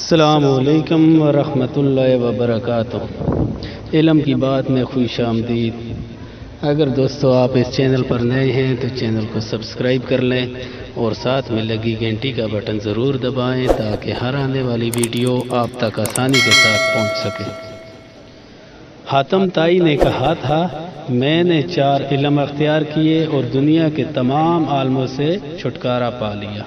السلام علیکم ورحمۃ اللہ وبرکاتہ۔ علم کی بات میں خوش آمدید۔ اگر دوستو آپ اس چینل پر نئے ہیں تو چینل کو سبسکرائب کر لیں اور ساتھ میں لگی گھنٹی کا بٹن ضرور دبائیں تاکہ ہر آنے والی ویڈیو آپ تک آسانی کے ساتھ پہنچ سکے۔ حاتم طائی نے کہا تھا، میں نے 4 علم اختیار کیے اور دنیا کے تمام عالموں سے چھٹکارا پا لیا۔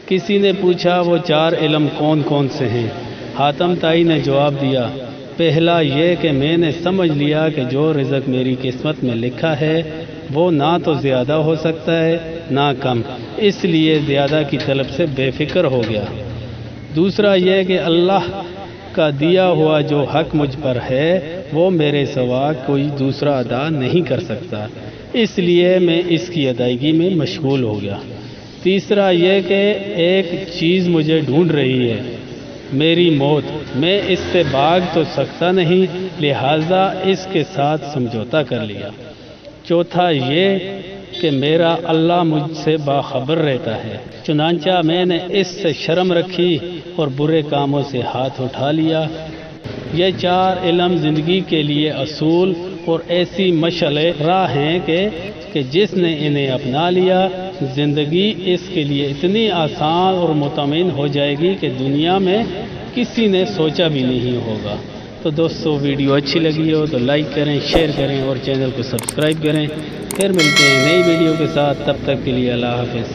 کسی نے پوچھا وہ 4 علم کون کون سے ہیں؟ حاتم طائی نے جواب دیا، پہلا یہ کہ میں نے سمجھ لیا کہ جو رزق میری قسمت میں لکھا ہے وہ نہ تو زیادہ ہو سکتا ہے نہ کم، اس لیے زیادہ کی طلب سے بے فکر ہو گیا۔ دوسرا یہ کہ اللہ کا دیا ہوا جو حق مجھ پر ہے وہ میرے سوا کوئی دوسرا ادا نہیں کر سکتا، اس لیے میں اس کی ادائیگی میں مشغول ہو گیا۔ تیسرا یہ کہ ایک چیز مجھے ڈھونڈ رہی ہے، میری موت، میں اس سے بھاگ تو سکتا نہیں، لہٰذا اس کے ساتھ سمجھوتا کر لیا۔ چوتھا یہ کہ میرا اللہ مجھ سے باخبر رہتا ہے، چنانچہ میں نے اس سے شرم رکھی اور برے کاموں سے ہاتھ اٹھا لیا۔ یہ 4 علم زندگی کے لیے اصول اور ایسی مشعل راہ ہیں کہ جس نے انہیں اپنا لیا زندگی اس کے لیے اتنی آسان اور مطمئن ہو جائے گی کہ دنیا میں کسی نے سوچا بھی نہیں ہوگا۔ تو دوستو ویڈیو اچھی لگی ہو تو لائک کریں، شیئر کریں اور چینل کو سبسکرائب کریں۔ پھر ملتے ہیں نئی ویڈیو کے ساتھ، تب تک کے لیے اللہ حافظ۔